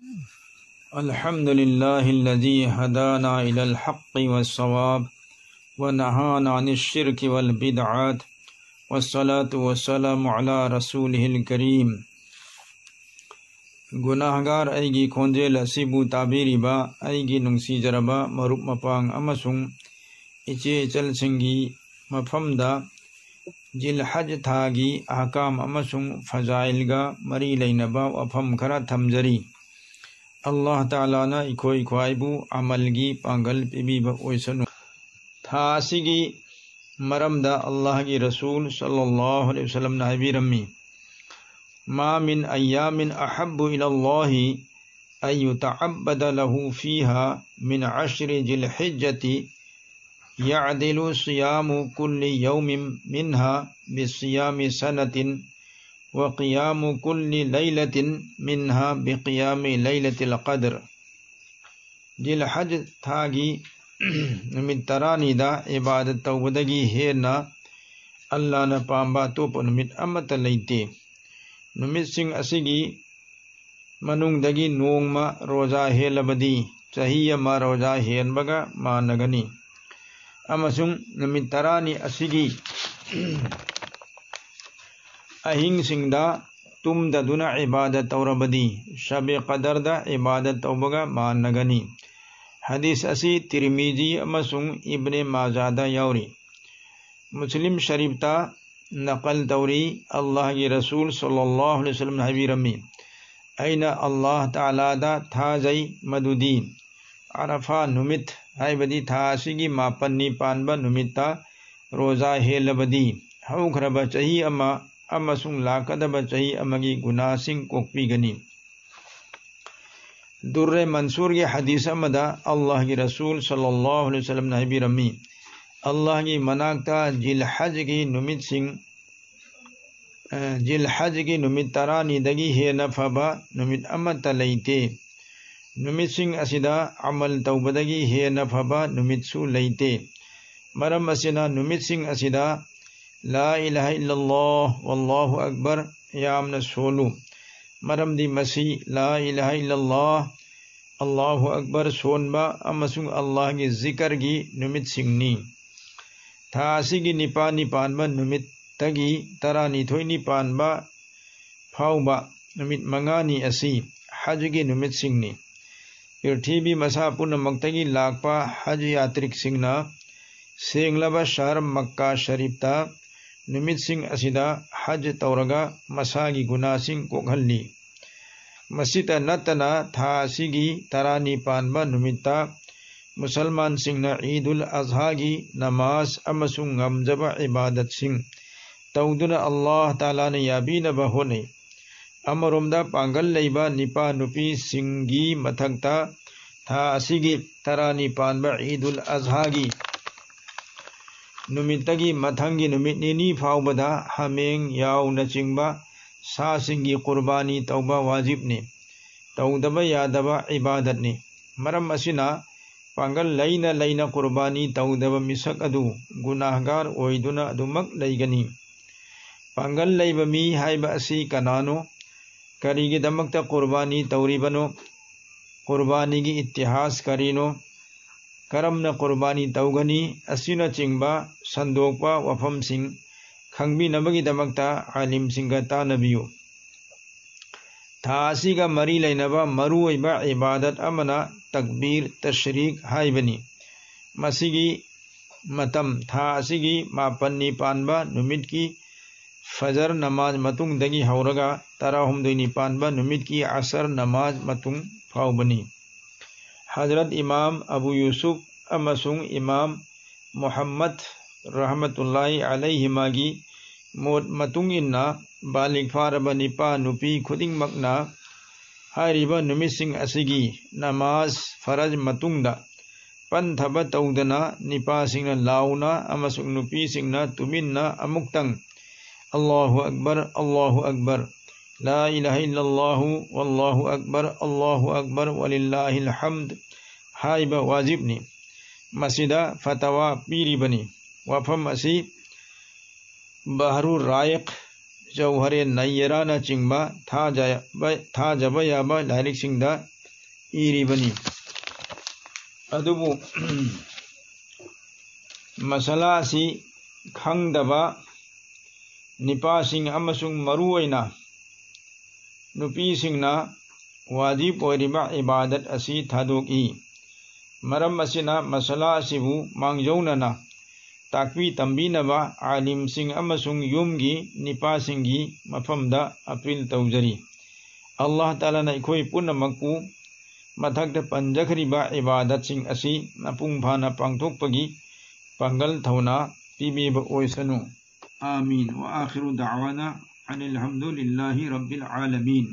الحمد لله الذي هدانا إلى الحق والصواب ونهانا عن الشرك والبدعات والصلاة والسلام على رسوله الكريم. گناہگار ایگی کھونجیل اسیبو تابیریبا ایگی ننگسیجربا مروب مپانگ امسung iche ichalsinggi mafamda jil hajj thagi ahkam amasung fazailga mari leinaba wafam khara thamjari. Allah Ta'ala na ikoi khwaibu amalgi pangal pibiba oisanu. Tha asigi maramda Allah ki Rasul sallallahu alaihi wasallam na habirammi. ما من أيام أحب إلى الله أن يتعبد له فيها من 10 ذي الحجة يعدل صيام كل يوم منها بصيام سنة وقيام كل ليلة منها بقيام ليلة القدر. ذي الحج تھاگی نمت ترانی دا عبادت توبدگی ہیرنا اللہ نا پامبا توپ نمت امت لیتے. نمتسing asigi manungdagi nongma roza helabadi chahi ama roza henbaga managani. Amasung namit tarani asigi ahingsingda tumdaduna ibadat tawrabadi shabe qadarda ibadat tawbaga managani. Hadis asi Tirmizi amasung Ibn Majada yauri. Muslim Sharif ta نقل توری اللہ کی رسول صلی اللہ علیہ وسلم حبی رمی N اللہ تعالی دا تھا زی مدودی عرفہ نمت ہے بدی تھا سگی ما پنی پانبا نمتا روزہ ہیلبدی حوکر بچہی اما سنگ لاکد بچہی امگی گناہ سنگ کوکپی گنی. در منصور کی حدیث مدہ اللہ کی رسول صلی اللہ علیہ وسلم حبی رمی اللہ کی مناکتا جل حج کی نمت سنگ جل حج کی نمت ترانی دگی ہے نفبا نمت امت لیتے نمت سنگ اسیدہ عمل توبدگی ہے نفبا نمت سو لیتے. مرم اسینا نمت سنگ اسیدہ لا الہ الا اللہ واللہ اکبر یامن سولو مرم دی مسیح لا الہ الا اللہ اللہ اکبر سونبا امسنگ اللہ کی ذکر کی نمت سنگنی. تھا اسیگی نپا نپانبا نمت تگی ترانی تھوئی نپانبا پھاؤبا نمت منگانی اسی حج کی نمت سنگنی. پرتھیبی مسا پن مکتگی لاکپا حج یاترک سنگنا سینگلبا شہر مکہ شریف تا نمت سنگ اسیدہ حج تورگا مسا کی گناہ سنگ کو گھلی. مسجد نتنا تھا اسیگی ترانی پانبا نمتا مسلمان سنگنا عید الاضحیٰ کی نماز امسنگ غمزبا عبادت سنگ تودنا اللہ تعالیٰ نے یابین بہونے امرمدہ پانگل لیبا نپا نپی سنگی متھگتا تھا اسیگی ترانی پانبا عید الاضحیٰ کی نمتگی متھنگی نمتنینی پھاؤبدا ہمیں یاو نچنگبا سا سنگی قربانی توبہ واجب نے تودبا یادبا عبادت نے. مرم اسینا پانگل لینا لینا قربانی تودبا مسک ادو گناہگار اویدنا ادمک لیگنی. پانگل لیبا می ہائبا اسی کنانو کریگی دمکتا قربانی توریبنو قربانی کی اتحاس کرینو کرمنا قربانی توگنی اسینا چنگبا صندوقپا وفم سنگ کھنگبی نبگی دمکتا عالم سنگا تا نبیو. تھا اسی کا مری لینبا مروعبا عبادت امنا تکبیر تشریک ہائی بنی. مسیگی متم تھا اسیگی ما پنی پانبا نمت کی فجر نماز متنگ دگی ہورگا تراہم دینی پانبا نمت کی عصر نماز متنگ پھاؤ بنی. حضرت امام ابو یوسف امسنگ امام محمد رحمت اللہ علیہ ماگی متنگ انا بالغ فاربا نپا نپی خودنگ مکنا ہائریبا نمت سنگ اسیگی نماز فرج متنگ دا پن تھبا تودنا نپا سنگنا لاؤنا امسنگ نپی سنگنا تمنا امکتنگ اللہ اکبر لا الہ الا اللہ واللہ اکبر وللہ الحمد ہائبا واجب نی. مسجدہ فتوہ پیری بنی وفم اسی بحر الرائق جوہر نیرانہ چنگبا تھا جبا یابا لہرک سنگدہ ꯏꯔꯤꯕꯅꯤ꯫ ꯑꯗꯨꯕꯨ ꯃꯁꯥꯂꯥ ꯑꯁꯤ ꯈꯪꯗꯕ ꯅꯨꯄꯥꯁꯤꯡ ꯑꯃꯁꯨꯡ ꯃꯔꯨꯑꯣꯏꯅ ꯅꯨꯄꯤꯁꯤꯡꯅ ꯋꯥꯖꯤꯕ ꯑꯣꯏꯔꯤꯕ ꯏꯕꯥꯗꯠ ꯑꯁꯤ ꯊꯥꯗꯣꯛꯏ꯫ ꯃꯔꯝ ꯑꯁꯤꯅ ꯃꯁꯥꯂꯥ ꯑꯁꯤꯕꯨ ꯃꯥꯡꯖꯧꯅꯅ ꯇꯥꯛꯄꯤ ꯇꯝꯕꯤꯅꯕ ꯑꯥꯂꯤꯝꯁꯤꯡ ꯑꯃꯁꯨꯡ ꯌꯨꯝꯒꯤ ꯅꯨꯄꯥꯁꯤꯡꯒꯤ ꯃꯐꯝꯗ ꯑꯄꯤꯜ ꯇꯧꯖꯔꯤ꯫ ꯑꯜꯂꯥꯍ ꯇꯥꯂꯥꯅ ꯑꯩꯈꯣꯏ ꯄꯨꯝꯅꯃꯛꯄꯨ ꯃꯊꯛꯇ ꯄꯟꯖꯈ꯭ꯔꯤꯕ ꯏꯕꯥꯗꯠꯁꯤꯡ ꯑꯁꯤ ꯃꯄꯨꯡ ꯐꯥꯅ ꯄꯥꯡꯊꯣꯛꯄꯒꯤ ꯄꯥꯡꯒꯜ ꯊꯧꯅꯥ ꯄꯤꯕꯤꯕ ꯑꯣꯏꯁꯅꯨ꯫ آꯃꯤꯟ꯫ ꯋꯥ ꯑꯥꯈꯤꯔꯨ ꯗഅꯋꯥꯅꯥ ꯑꯅꯤꯜ ꯍꯝꯗꯨꯂꯤꯜಲಾಹಿ ರಬ್ಬಿಲ್ ಆಲಮೀನ್।